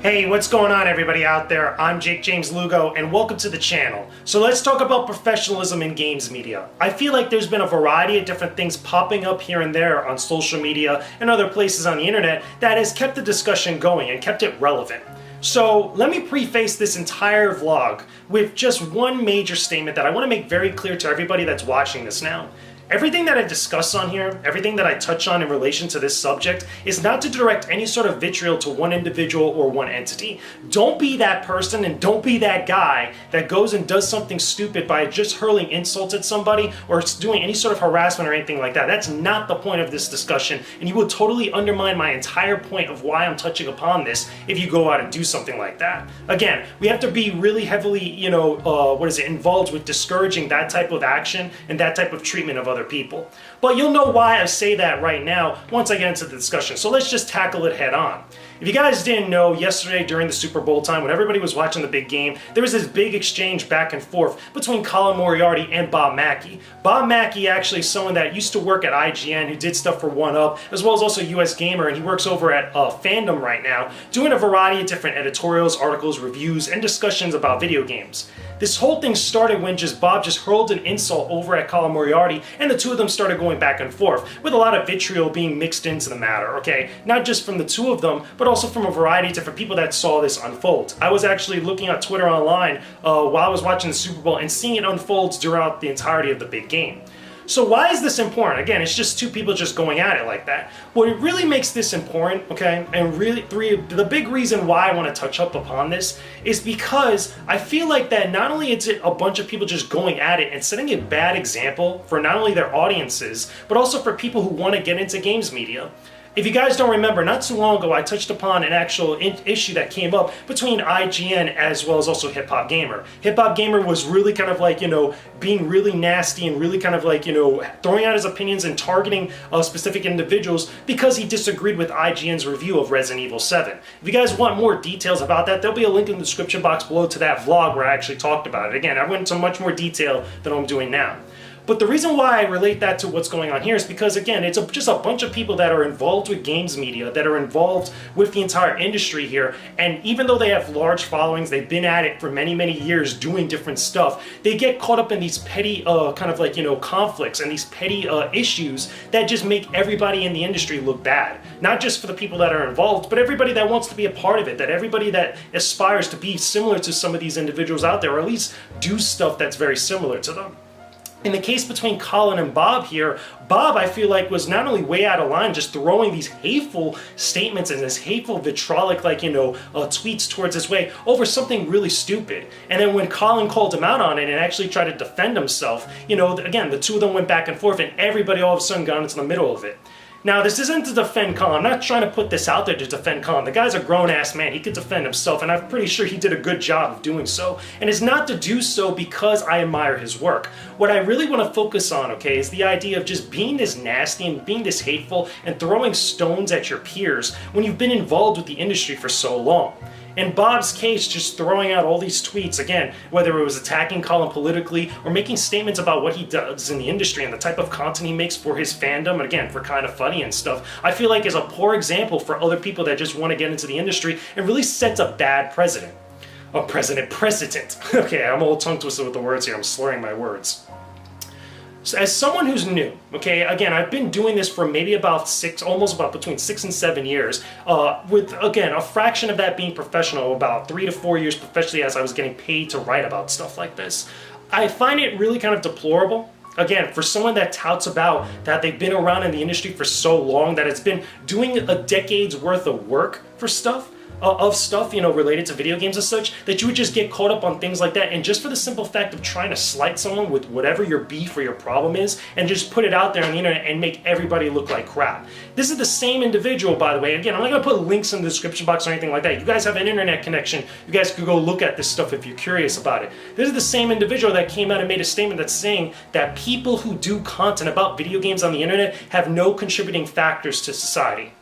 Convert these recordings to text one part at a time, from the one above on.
Hey, what's going on everybody out there? I'm Jakejames Lugo and welcome to the channel. So let's talk about professionalism in games media. I feel like there's been a variety of different things popping up here and there on social media and other places on the internet that has kept the discussion going and kept it relevant. So let me preface this entire vlog with just one major statement that I want to make very clear to everybody that's watching this now. Everything that I discuss on here, everything that I touch on in relation to this subject is not to direct any sort of vitriol to one individual or one entity. Don't be that person and don't be that guy that goes and does something stupid by just hurling insults at somebody or doing any sort of harassment or anything like that. That's not the point of this discussion, and you will totally undermine my entire point of why I'm touching upon this if you go out and do something like that. Again, we have to be really heavily, involved with discouraging that type of action and that type of treatment of other people. But you'll know why I say that right now once I get into the discussion. So let's just tackle it head on. If you guys didn't know, yesterday during the Super Bowl time, when everybody was watching the big game, there was this big exchange back and forth between Colin Moriarty and Bob Mackey. Bob Mackey actually is someone that used to work at IGN, who did stuff for 1UP, as well as also US Gamer, and he works over at Fandom right now, doing a variety of different editorials, articles, reviews, and discussions about video games. This whole thing started when Bob just hurled an insult over at Colin Moriarty, and the two of them started going back and forth, with a lot of vitriol being mixed into the matter, okay? Not just from the two of them, but also from a variety of different people that saw this unfold. I was actually looking at Twitter online while I was watching the Super Bowl and seeing it unfold throughout the entirety of the big game. So why is this important? Again, it's just two people just going at it like that. What really makes this important, okay, and really the big reason why I want to touch up upon this is because I feel like that not only is it a bunch of people just going at it and setting a bad example for not only their audiences, but also for people who want to get into games media. If you guys don't remember, not too long ago I touched upon an actual issue that came up between IGN as well as also Hip Hop Gamer. Hip Hop Gamer was really kind of like, being really nasty and really kind of like, throwing out his opinions and targeting specific individuals because he disagreed with IGN's review of Resident Evil 7. If you guys want more details about that, there'll be a link in the description box below to that vlog where I actually talked about it. Again, I went into much more detail than I'm doing now. But the reason why I relate that to what's going on here is because, again, it's just a bunch of people that are involved with games media, that are involved with the entire industry here, and even though they have large followings, they've been at it for many, many years doing different stuff, they get caught up in these petty conflicts and these petty issues that just make everybody in the industry look bad. Not just for the people that are involved, but everybody that wants to be a part of it, that everybody that aspires to be similar to some of these individuals out there, or at least do stuff that's very similar to them. In the case between Colin and Bob here, Bob, I feel like, was not only way out of line, just throwing these hateful statements and this hateful vitriolic, tweets towards his way over something really stupid. And then when Colin called him out on it and actually tried to defend himself, again, the two of them went back and forth and everybody all of a sudden got into the middle of it. Now, this isn't to defend Colin. I'm not trying to put this out there to defend Colin. The guy's a grown-ass man. He could defend himself, and I'm pretty sure he did a good job of doing so. And it's not to do so because I admire his work. What I really want to focus on, okay, is the idea of just being this nasty and being this hateful and throwing stones at your peers when you've been involved with the industry for so long. In Bob's case, just throwing out all these tweets, again, whether it was attacking Colin politically or making statements about what he does in the industry and the type of content he makes for his fandom, and again, for Kinda Funny and stuff, I feel like is a poor example for other people that just want to get into the industry and really sets a bad precedent. Precedent. Okay, I'm all tongue twisted with the words here. I'm slurring my words. So as someone who's new, okay, again, I've been doing this for maybe about between 6 and 7 years, with, again, a fraction of that being professional, about 3 to 4 years professionally as I was getting paid to write about stuff like this. I find it really kind of deplorable. Again, for someone that touts about that they've been around in the industry for so long, that it's been doing a decade's worth of work for stuff, related to video games and such, that you would just get caught up on things like that, and just for the simple fact of trying to slight someone with whatever your beef or your problem is, and just put it out there on the internet and make everybody look like crap. This is the same individual, by the way. Again, I'm not going to put links in the description box or anything like that. You guys have an internet connection. You guys could go look at this stuff if you're curious about it. This is the same individual that came out and made a statement that's saying that people who do content about video games on the internet have no contributing factors to society.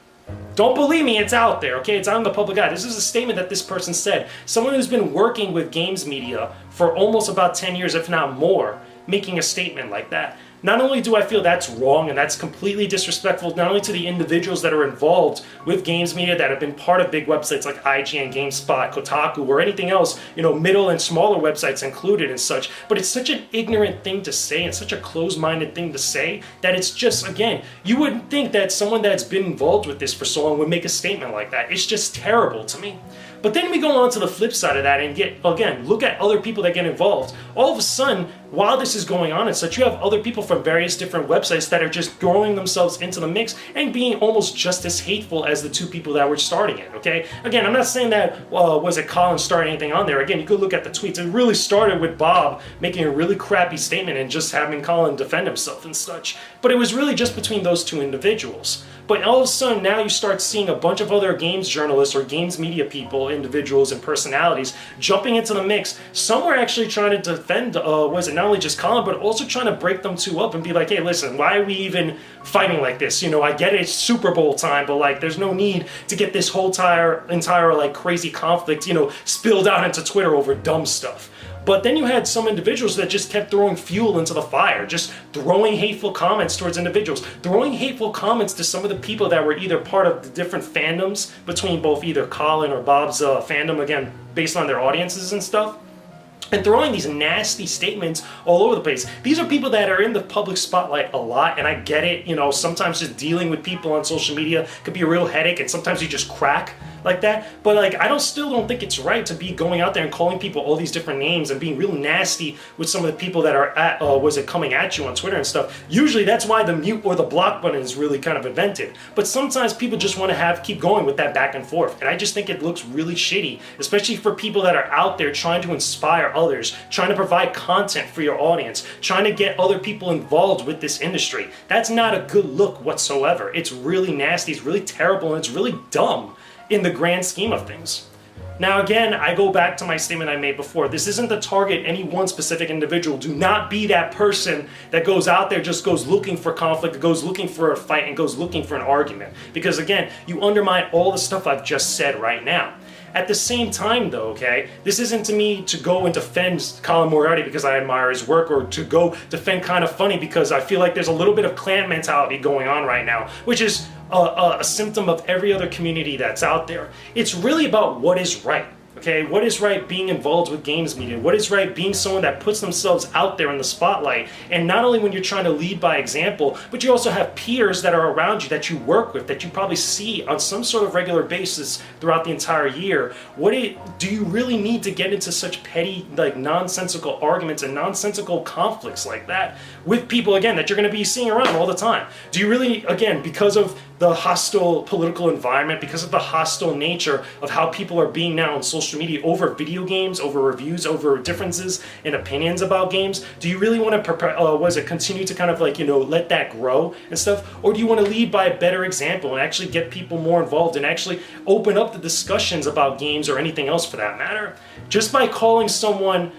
Don't believe me, it's out there, okay? It's on the public eye. This is a statement that this person said. Someone who's been working with games media for almost about 10 years, if not more, making a statement like that. not only do I feel that's wrong and that's completely disrespectful, not only to the individuals that are involved with games media that have been part of big websites like IGN, GameSpot, Kotaku, or anything else, middle and smaller websites included and such, but it's such an ignorant thing to say and such a closed-minded thing to say that it's just, again, you wouldn't think that someone that's been involved with this for so long would make a statement like that. It's just terrible to me. But then we go on to the flip side of that and look at other people that get involved. All of a sudden, while this is going on and such, you have other people from various different websites that are just throwing themselves into the mix and being almost just as hateful as the two people that were starting it, okay? Again, I'm not saying that, was it Colin starting anything on there? Again, you could look at the tweets. It really started with Bob making a really crappy statement and just having Colin defend himself and such. But it was really just between those two individuals. But all of a sudden, now you start seeing a bunch of other games journalists or games media people, individuals and personalities jumping into the mix. Some were actually trying to defend, not only just Colin, but also trying to break them two up and be like, hey, listen, why are we even fighting like this? I get it, it's Super Bowl time, but like, there's no need to get this whole entire like crazy conflict, spilled out into Twitter over dumb stuff. But then you had some individuals that just kept throwing fuel into the fire, just throwing hateful comments towards individuals, throwing hateful comments to some of the people that were either part of the different fandoms between both either Colin or Bob's fandom, again, based on their audiences and stuff. And throwing these nasty statements all over the place. These are people that are in the public spotlight a lot, and I get it, sometimes just dealing with people on social media could be a real headache, and sometimes you just crack like that. But like, still don't think it's right to be going out there and calling people all these different names and being real nasty with some of the people that are coming at you on Twitter and stuff. Usually that's why the mute or the block button is really kind of invented. But sometimes people just want to keep going with that back and forth. And I just think it looks really shitty, especially for people that are out there trying to inspire others, trying to provide content for your audience, trying to get other people involved with this industry. That's not a good look whatsoever. It's really nasty, it's really terrible, and it's really dumb in the grand scheme of things. Now again, I go back to my statement I made before. This isn't to target any one specific individual. Do not be that person that goes out there, just goes looking for conflict, goes looking for a fight, and goes looking for an argument. Because again, you undermine all the stuff I've just said right now. At the same time though, okay, this isn't to me to go and defend Colin Moriarty because I admire his work, or to go defend Kind of Funny because I feel like there's a little bit of clan mentality going on right now, which is a symptom of every other community that's out there. It's really about what is right. Okay, what is right being involved with games media? What is right being someone that puts themselves out there in the spotlight? And not only when you're trying to lead by example, but you also have peers that are around you that you work with, that you probably see on some sort of regular basis throughout the entire year. Do you really need to get into such petty, like nonsensical arguments and nonsensical conflicts like that with people, again, that you're going to be seeing around all the time? Do you really, again, because of the hostile political environment, because of the hostile nature of how people are being now on social media over video games, over reviews, over differences in opinions about games, do you really want to continue to kind of like, let that grow and stuff? Or do you want to lead by a better example and actually get people more involved and actually open up the discussions about games or anything else for that matter? Just by calling someone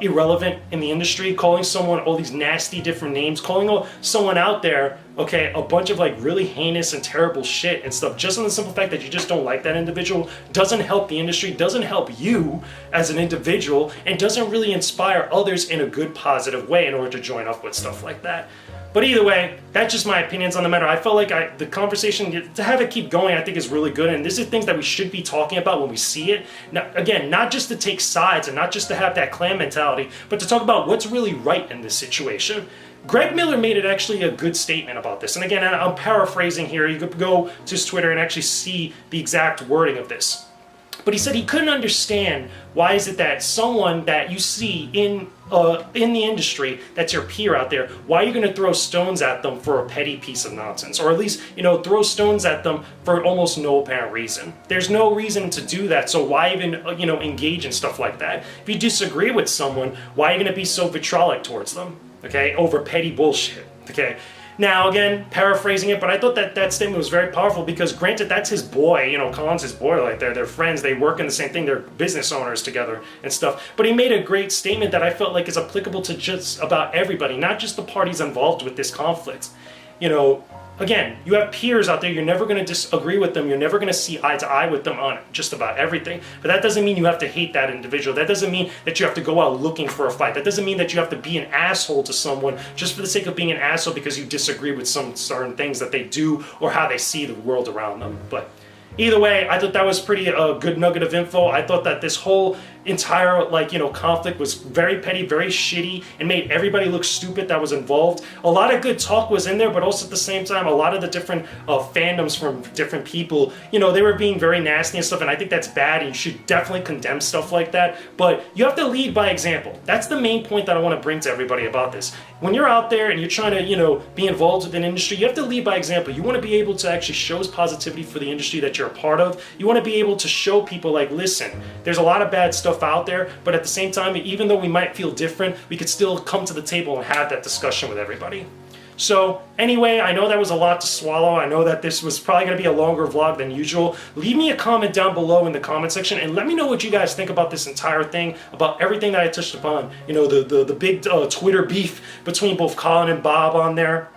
irrelevant in the industry, calling someone all these nasty different names, calling someone out there, okay, a bunch of like really heinous and terrible shit and stuff, just on the simple fact that you just don't like that individual, doesn't help the industry, doesn't help you as an individual, and doesn't really inspire others in a good, positive way in order to join up with stuff like that. But either way, that's just my opinions on the matter. I felt like the conversation, to have it keep going, I think is really good. And this is things that we should be talking about when we see it. Now, again, not just to take sides and not just to have that clan mentality, but to talk about what's really right in this situation. Greg Miller made it actually a good statement about this. And again, I'm paraphrasing here. You could go to his Twitter and actually see the exact wording of this. But he said he couldn't understand why is it that someone that you see in the industry, that's your peer out there, why are you going to throw stones at them for a petty piece of nonsense? Or at least, throw stones at them for almost no apparent reason. There's no reason to do that, so why even, engage in stuff like that? If you disagree with someone, why are you going to be so vitriolic towards them? Okay, over petty bullshit. Okay. Now, again, paraphrasing it, but I thought that statement was very powerful because, granted, that's his boy, Colin's his boy, like they're friends, they work in the same thing, they're business owners together and stuff. But he made a great statement that I felt like is applicable to just about everybody, not just the parties involved with this conflict. again, you have peers out there, you're never going to disagree with them, you're never going to see eye to eye with them on just about everything, but that doesn't mean you have to hate that individual. That doesn't mean that you have to go out looking for a fight. That doesn't mean that you have to be an asshole to someone just for the sake of being an asshole because you disagree with some certain things that they do or how they see the world around them. But either way, I thought that was pretty good nugget of info. I thought that this whole entire conflict was very petty, very shitty, and made everybody look stupid that was involved. A lot of good talk was in there, but also at the same time, a lot of the different fandoms from different people, they were being very nasty and stuff, and I think that's bad, and you should definitely condemn stuff like that. But you have to lead by example. That's the main point that I want to bring to everybody about this. When you're out there and you're trying to, be involved with an industry, you have to lead by example. You want to be able to actually show positivity for the industry that you're a part of. You want to be able to show people like, listen, there's a lot of bad stuff out there, but at the same time, even though we might feel different, we could still come to the table and have that discussion with everybody. So anyway, I know that was a lot to swallow. I know that this was probably going to be a longer vlog than usual. Leave me a comment down below in the comment section and let me know what you guys think about this entire thing, about everything that I touched upon. The big Twitter beef between both Colin and Bob on there.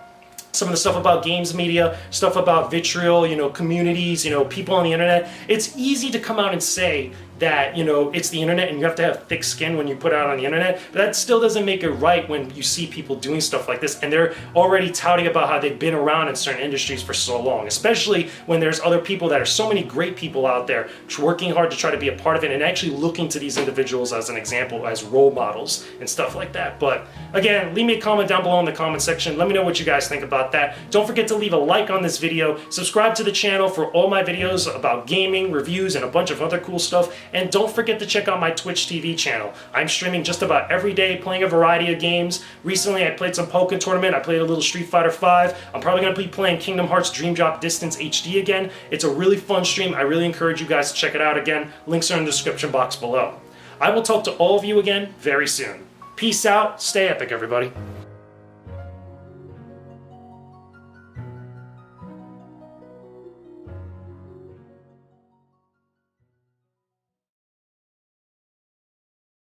Some of the stuff about games media, stuff about vitriol, communities, people on the internet. It's easy to come out and say that, it's the internet and you have to have thick skin when you put it out on the internet, but that still doesn't make it right when you see people doing stuff like this and they're already touting about how they've been around in certain industries for so long, especially when there's other people that are so many great people out there working hard to try to be a part of it and actually looking to these individuals as an example, as role models and stuff like that. But again, leave me a comment down below in the comment section. Let me know what you guys think about that. Don't forget to leave a like on this video, subscribe to the channel for all my videos about gaming, reviews, and a bunch of other cool stuff. And don't forget to check out my Twitch TV channel. I'm streaming just about every day, playing a variety of games. Recently, I played some Pokken Tournament. I played a little Street Fighter V. I'm probably going to be playing Kingdom Hearts Dream Drop Distance HD again. It's a really fun stream. I really encourage you guys to check it out again. Links are in the description box below. I will talk to all of you again very soon. Peace out. Stay epic, everybody.